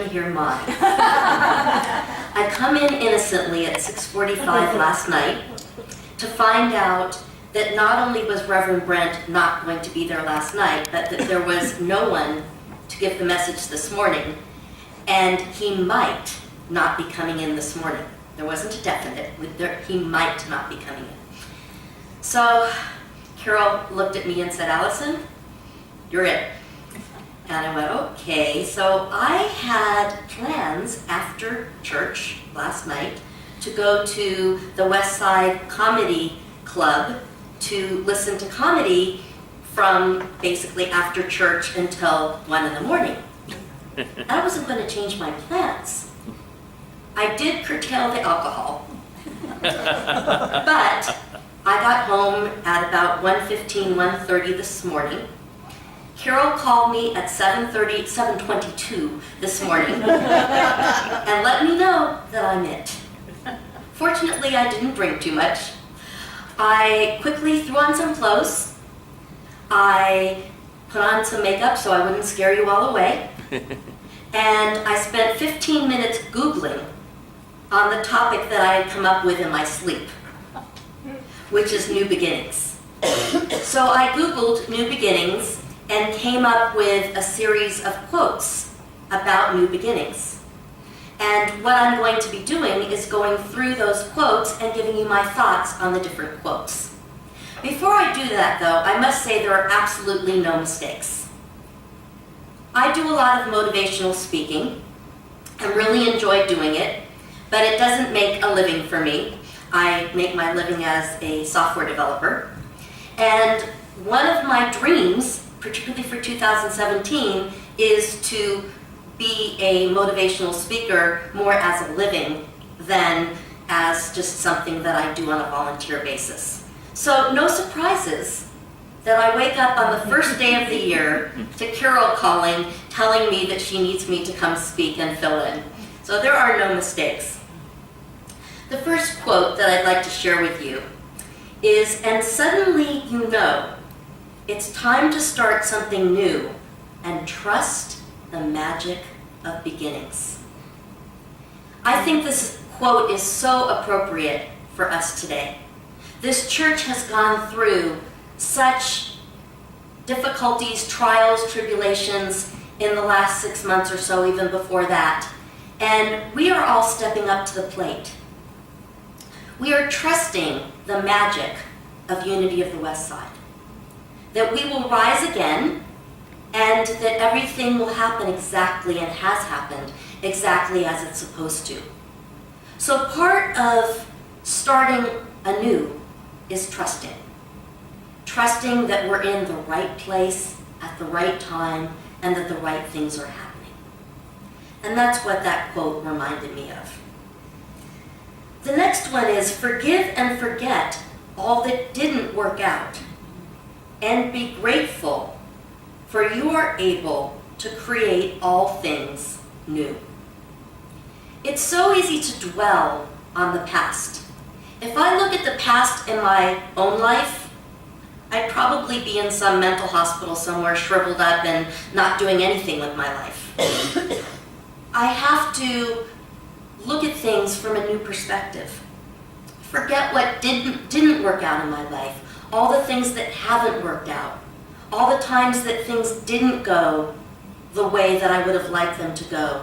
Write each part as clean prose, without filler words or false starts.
to hear mine. I come in innocently at 6:45 last night to find out that not only was Reverend Brent not going to be there last night, but that there was no one to give the message this morning, and he might not be coming in this morning. There wasn't a definite, he might not be coming in. So Carol looked at me and said, "Alison, you're it." And I went, okay. So I had plans after church last night to go to the West Side Comedy Club to listen to comedy from basically after church until 1 in the morning. I wasn't going to change my plans. I did curtail the alcohol, but I got home at about 1:15, 1:30 this morning. Carol called me at 7:22 this morning and let me know that I'm it. Fortunately, I didn't drink too much. I quickly threw on some clothes. I put on some makeup so I wouldn't scare you all away. And I spent 15 minutes Googling on the topic that I had come up with in my sleep, which is new beginnings. So I Googled new beginnings and came up with a series of quotes about new beginnings. And what I'm going to be doing is going through those quotes and giving you my thoughts on the different quotes. Before I do that, though, I must say there are absolutely no mistakes. I do a lot of motivational speaking and really enjoy doing it, but it doesn't make a living for me. I make my living as a software developer. And one of my dreams, particularly for 2017, is to be a motivational speaker more as a living than as just something that I do on a volunteer basis. So no surprises that I wake up on the first day of the year to Carol calling, telling me that she needs me to come speak and fill in. So there are no mistakes. The first quote that I'd like to share with you is, "And suddenly you know it's time to start something new and trust the magic of beginnings." I think this quote is so appropriate for us today. This church has gone through such difficulties, trials, tribulations in the last 6 months or so, even before that, and we are all stepping up to the plate. We are trusting the magic of Unity of the West Side, that we will rise again and that everything will happen exactly and has happened exactly as it's supposed to. So part of starting anew is trusting. Trusting that we're in the right place at the right time and that the right things are happening. And that's what that quote reminded me of. The next one is, "Forgive and forget all that didn't work out, and be grateful, for you are able to create all things new." It's so easy to dwell on the past. If I look at the past in my own life, I'd probably be in some mental hospital somewhere, shriveled up and not doing anything with my life. I have to look at things from a new perspective. Forget what didn't work out in my life, all the things that haven't worked out, all the times that things didn't go the way that I would have liked them to go,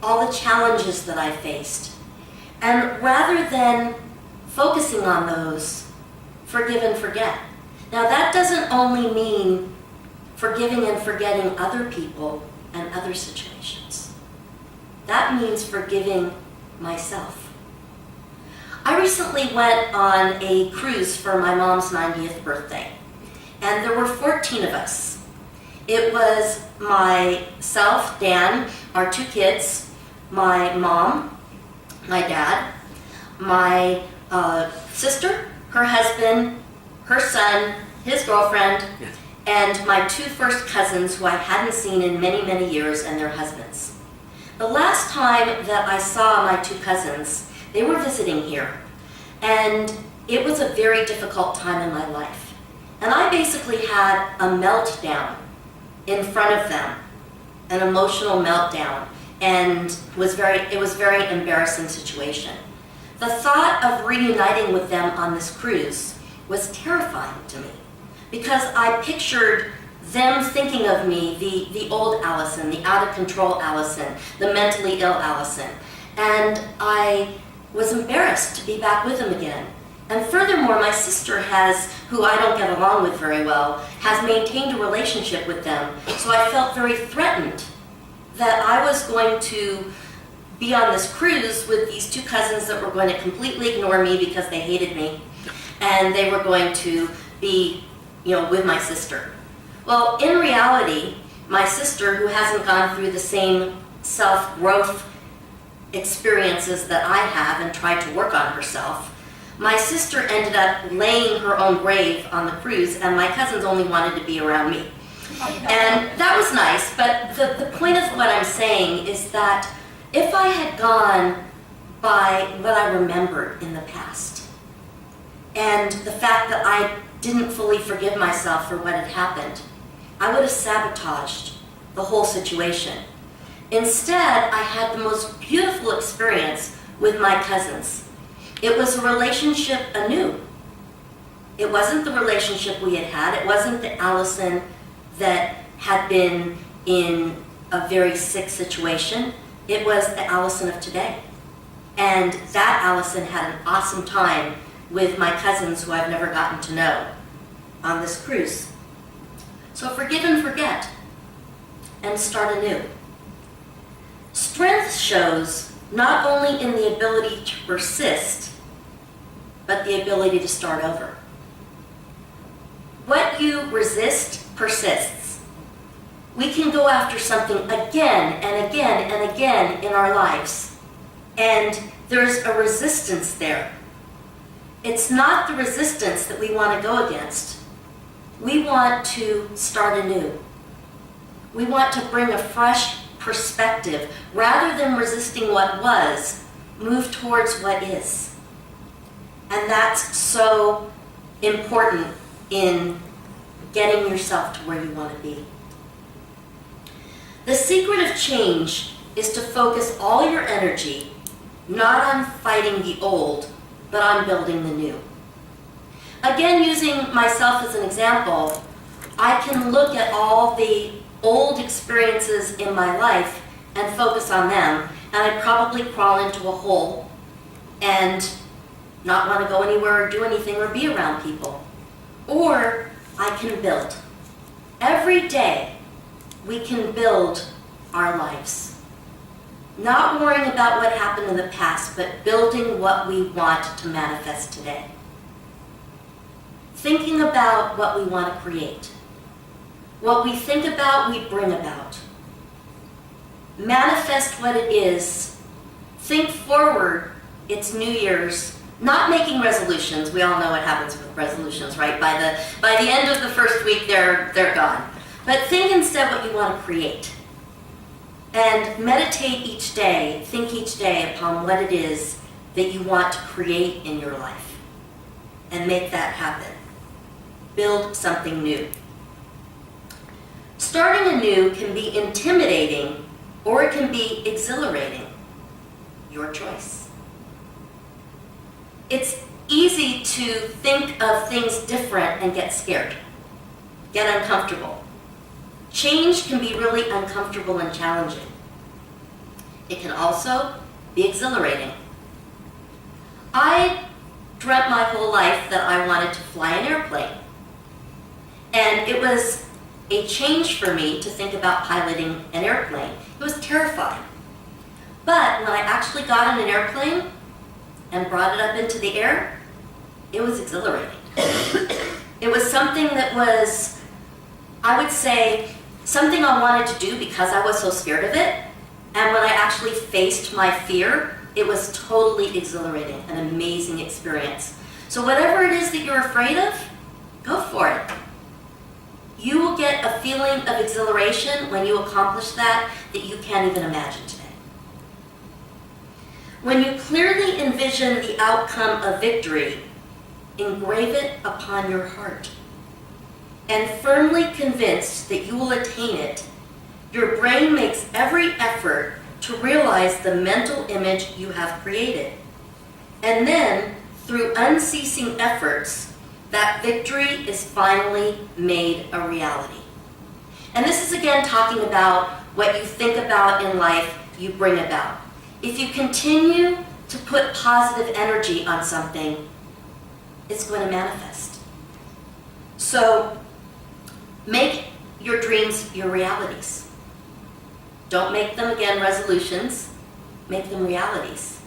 all the challenges that I faced. And rather than focusing on those, forgive and forget. Now that doesn't only mean forgiving and forgetting other people and other situations. That means forgiving myself. I recently went on a cruise for my mom's 90th birthday, and there were 14 of us. It was myself, Dan, our 2 kids, my mom, my dad, my sister, her husband, her son, his girlfriend, and my 2 first cousins who I hadn't seen in many, many years, and their husbands. The last time that I saw my 2 cousins, they were visiting here, and it was a very difficult time in my life. And I basically had a meltdown in front of them, an emotional meltdown, and it was a very embarrassing situation. The thought of reuniting with them on this cruise was terrifying to me because I pictured them thinking of me, the old Alison, the out-of-control Alison, the mentally ill Alison. And I was embarrassed to be back with them again. And furthermore, my sister who I don't get along with very well, has maintained a relationship with them. So I felt very threatened that I was going to be on this cruise with these two cousins that were going to completely ignore me because they hated me. And they were going to be, with my sister. Well, in reality, my sister, who hasn't gone through the same self-growth experiences that I have and tried to work on herself, my sister ended up laying her own grave on the cruise, and my cousins only wanted to be around me. And that was nice, but the point of what I'm saying is that if I had gone by what I remembered in the past, and the fact that I didn't fully forgive myself for what had happened, I would have sabotaged the whole situation. Instead, I had the most beautiful experience with my cousins. It was a relationship anew. It wasn't the relationship we had had. It wasn't the Alison that had been in a very sick situation. It was the Alison of today. And that Alison had an awesome time with my cousins who I've never gotten to know on this cruise. So forgive and forget and start anew. Strength shows not only in the ability to persist, but the ability to start over. What you resist persists. We can go after something again and again and again in our lives, and there's a resistance there. It's not the resistance that we want to go against. We want to start anew. We want to bring a fresh perspective. Rather than resisting what was, move towards what is. And that's so important in getting yourself to where you want to be. The secret of change is to focus all your energy not on fighting the old, but on building the new. Again, using myself as an example, I can look at all the old experiences in my life and focus on them, and I'd probably crawl into a hole and not want to go anywhere or do anything or be around people. Or I can build. Every day, we can build our lives. Not worrying about what happened in the past, but building what we want to manifest today. Thinking about what we want to create. What we think about, we bring about. Manifest what it is. Think forward. It's New Year's. Not making resolutions. We all know what happens with resolutions, right? By the end of the first week, they're gone. But think instead what you want to create. And meditate each day, think each day upon what it is that you want to create in your life. And make that happen. Build something new. Starting anew can be intimidating or it can be exhilarating. Your choice. It's easy to think of things different and get scared, get uncomfortable. Change can be really uncomfortable and challenging. It can also be exhilarating. I dreamt my whole life that I wanted to fly an airplane. And it was a change for me to think about piloting an airplane. It was terrifying. But when I actually got on an airplane and brought it up into the air, it was exhilarating. It was something that was, I would say, something I wanted to do because I was so scared of it. And when I actually faced my fear, it was totally exhilarating, an amazing experience. So whatever it is that you're afraid of, go for it. You will get a feeling of exhilaration when you accomplish that you can't even imagine today. When you clearly envision the outcome of victory, engrave it upon your heart. And firmly convinced that you will attain it, your brain makes every effort to realize the mental image you have created. And then, through unceasing efforts, that victory is finally made a reality. And this is again talking about what you think about in life, you bring about. If you continue to put positive energy on something, it's going to manifest. So, make your dreams your realities. Don't make them, again, resolutions. Make them realities.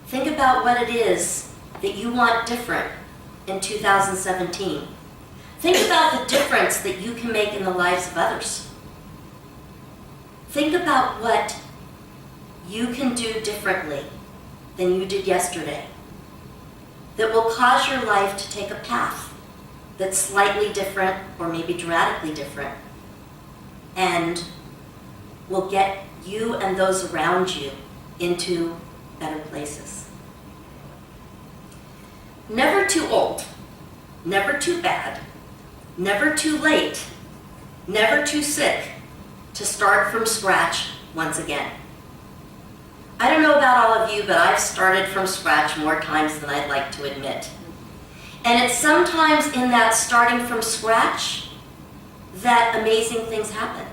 Think about what it is that you want different in 2017. Think about the difference that you can make in the lives of others. Think about what you can do differently than you did yesterday that will cause your life to take a path that's slightly different or maybe dramatically different and will get you and those around you into better places. Never too old, never too bad, never too late, never too sick to start from scratch once again. I don't know about all of you, but I've started from scratch more times than I'd like to admit. And it's sometimes in that starting from scratch that amazing things happen.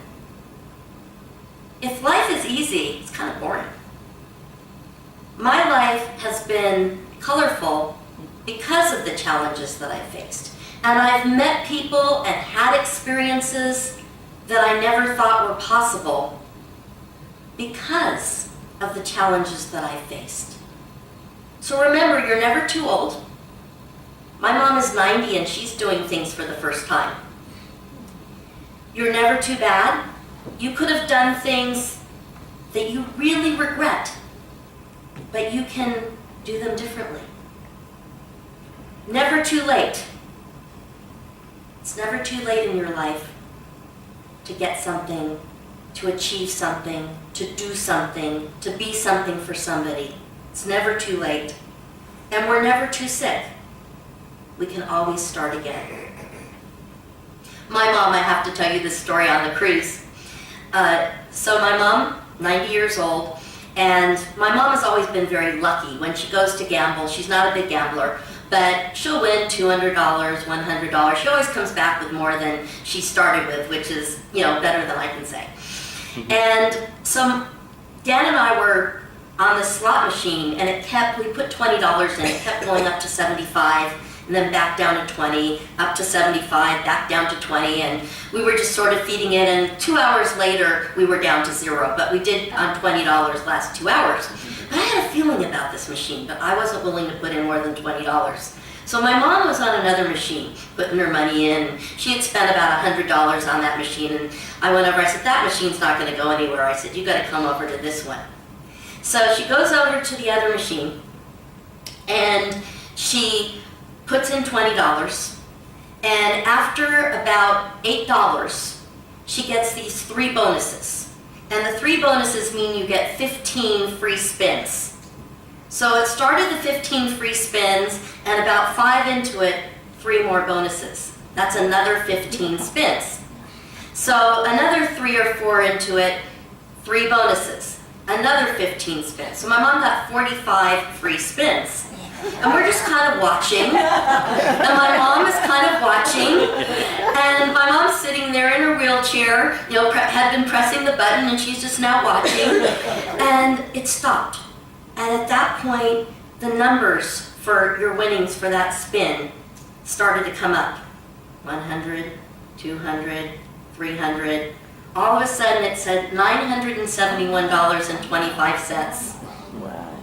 If life is easy, it's kind of boring. My life has been colorful because of the challenges that I've faced. And I've met people and had experiences that I never thought were possible because of the challenges that I faced. So remember, you're never too old. My mom is 90 and she's doing things for the first time. You're never too bad. You could have done things that you really regret, but you can do them differently. Never too late. It's never too late in your life to get something, to achieve something, to do something, to be something for somebody. It's never too late. And we're never too sick. We can always start again. My mom, I have to tell you this story on the cruise. So my mom, 90 years old, and my mom has always been very lucky. When she goes to gamble, she's not a big gambler, but she'll win $200, $100. She always comes back with more than she started with, which is, better than I can say. And so Dan and I were on the slot machine, and we put $20 in, it kept going up to 75, and then back down to 20, up to 75, back down to 20, and we were just sort of feeding it, and 2 hours later, we were down to 0, but we did on $20 last 2 hours. But I had a feeling about this machine, but I wasn't willing to put in more than $20. So my mom was on another machine, putting her money in. She had spent about $100 on that machine, and I went over, I said, that machine's not gonna go anywhere. I said, you gotta come over to this one. So she goes over to the other machine, and she puts in $20, and after about $8, she gets these 3 bonuses. And the 3 bonuses mean you get 15 free spins. So it started the 15 free spins, and about 5 into it, 3 more bonuses. That's another 15 spins. So another 3 or 4 into it, 3 bonuses. Another 15 spins. So my mom got 45 free spins. And we're just kind of watching. And my mom is kind of watching. And my mom's sitting there in her wheelchair, had been pressing the button, and she's just now watching. And it stopped. And at that point, the numbers for your winnings for that spin started to come up. 100, 200, 300. All of a sudden it said $971.25. Wow.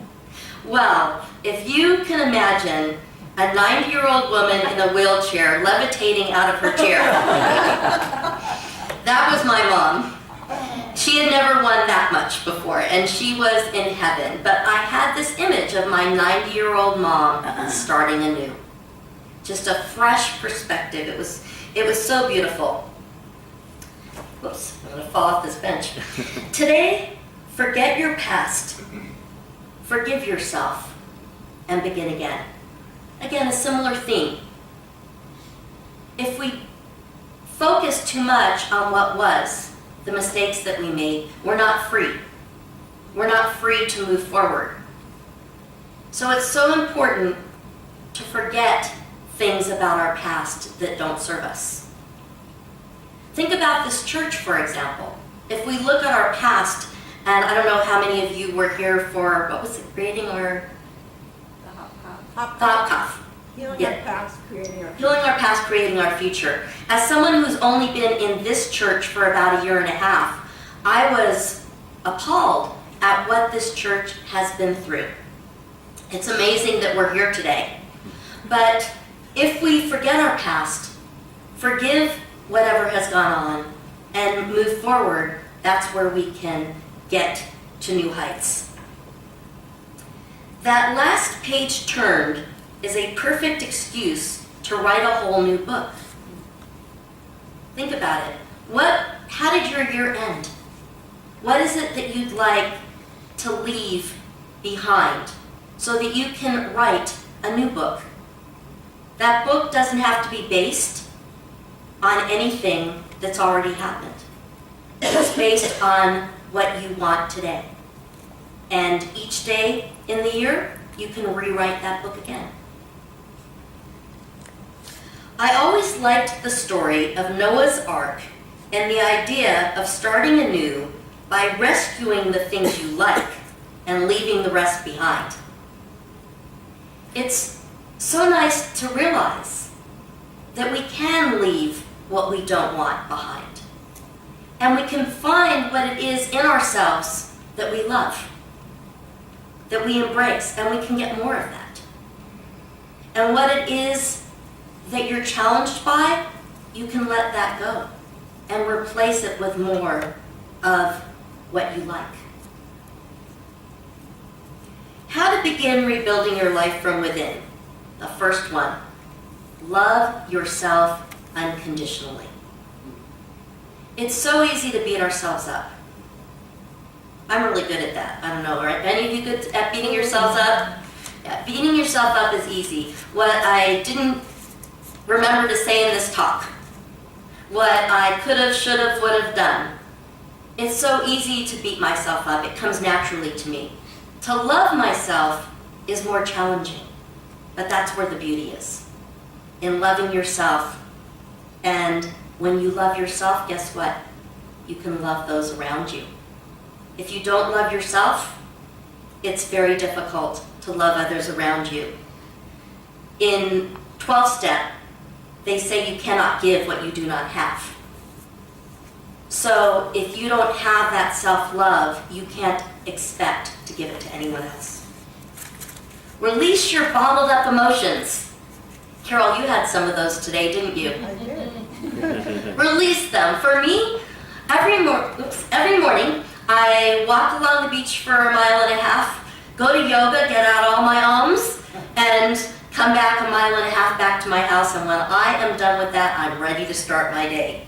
Well, if you can imagine a 90-year-old woman in a wheelchair levitating out of her chair, that was my mom. She had never won that much before, and she was in heaven. But I had this image of my 90-year-old mom starting anew. Just a fresh perspective. It was so beautiful. Whoops, I'm going to fall off this bench. Today, forget your past. Forgive yourself and begin again. Again, a similar theme. If we focus too much on what was, the mistakes that we made, we're not free. free to move forward. So it's so important to forget things about our past that don't serve us. Think about this church, for example. If we look at our past, and I don't know how many of you were here for, what was it, creating our... The Hop Cuff. Healing our past, creating our future. Healing our past, creating our future. As someone who's only been in this church for about a year and a half, I was appalled at what this church has been through. It's amazing that we're here today. But if we forget our past, forgive whatever has gone on, and move forward, that's where we can get to new heights. That last page turned is a perfect excuse to write a whole new book. Think about it. How did your year end? What is it that you'd like to leave behind so that you can write a new book? That book doesn't have to be based on anything that's already happened. It's based on what you want today. And each day in the year, you can rewrite that book again. I always liked the story of Noah's Ark and the idea of starting anew by rescuing the things you like and leaving the rest behind. It's so nice to realize that we can leave what we don't want behind. And we can find what it is in ourselves that we love, that we embrace, and we can get more of that. And what it is that you're challenged by, you can let that go and replace it with more of what you like. How to begin rebuilding your life from within. The first one, love yourself unconditionally. It's so easy to beat ourselves up. I'm really good at that. I don't know, are any of you good at beating yourselves up? Yeah, beating yourself up is easy. What I didn't remember to say in this talk, what I could have, should have, would have done. It's so easy to beat myself up. It comes naturally to me. To love myself is more challenging, but that's where the beauty is, in loving yourself. And when you love yourself, guess what? You can love those around you. If you don't love yourself, it's very difficult to love others around you. In 12-step, they say you cannot give what you do not have. So if you don't have that self-love, you can't expect to give it to anyone else. Release your bottled up emotions. Carol, you had some of those today, didn't you? I did. Release them. For me, every morning, I walk along the beach for a mile and a half, go to yoga, get out all my alms, and come back a mile and a half back to my house. And when I am done with that, I'm ready to start my day.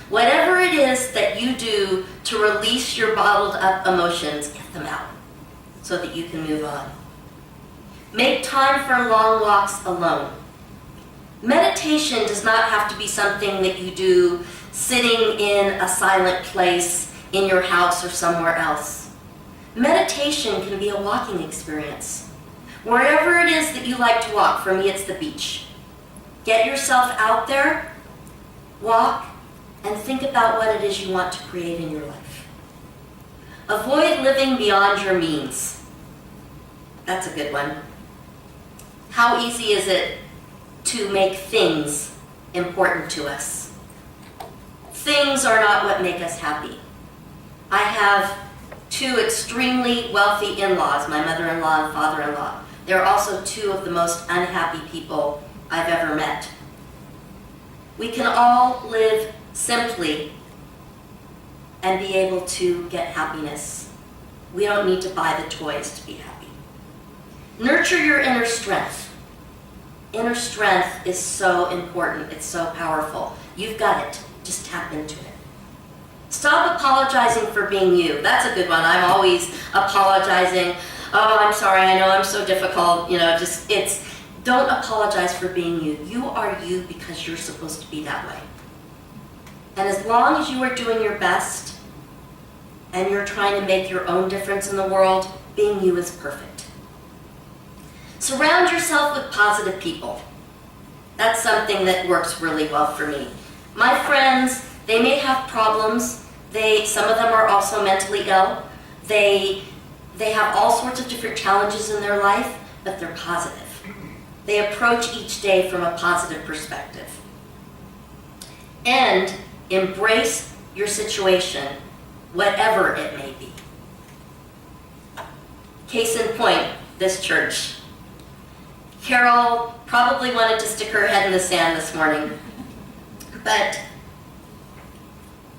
Whatever it is that you do to release your bottled up emotions, get them out so that you can move on. Make time for long walks alone. Meditation does not have to be something that you do sitting in a silent place in your house or somewhere else. Meditation can be a walking experience. Wherever it is that you like to walk, for me it's the beach. Get yourself out there, walk, and think about what it is you want to create in your life. Avoid living beyond your means. That's a good one. How easy is it to make things important to us? Things are not what make us happy. I have two extremely wealthy in-laws, my mother-in-law and father-in-law. They're also two of the most unhappy people I've ever met. We can all live simply and be able to get happiness. We don't need to buy the toys to be happy. Nurture your inner strength. Inner strength is so important. It's so powerful. You've got it. Just tap into it. Stop apologizing for being you. That's a good one. I'm always apologizing. Oh, I'm sorry. I know I'm so difficult. Don't apologize for being you. You are you because you're supposed to be that way. And as long as you are doing your best and you're trying to make your own difference in the world, being you is perfect. Surround yourself with positive people. That's something that works really well for me. My friends, they may have problems. Some of them are also mentally ill. They have all sorts of different challenges in their life, but they're positive. They approach each day from a positive perspective. And embrace your situation, whatever it may be. Case in point, this church. Carol probably wanted to stick her head in the sand this morning, but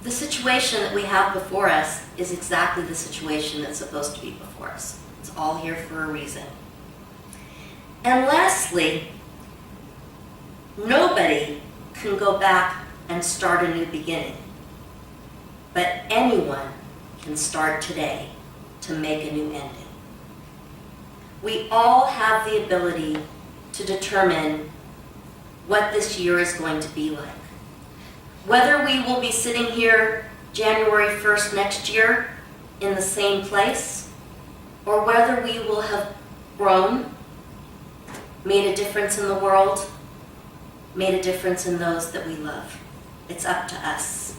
the situation that we have before us is exactly the situation that's supposed to be before us. It's all here for a reason. And lastly, nobody can go back and start a new beginning, but anyone can start today to make a new ending. We all have the ability to determine what this year is going to be like. Whether we will be sitting here January 1st next year in the same place, or whether we will have grown, made a difference in the world, made a difference in those that we love. It's up to us.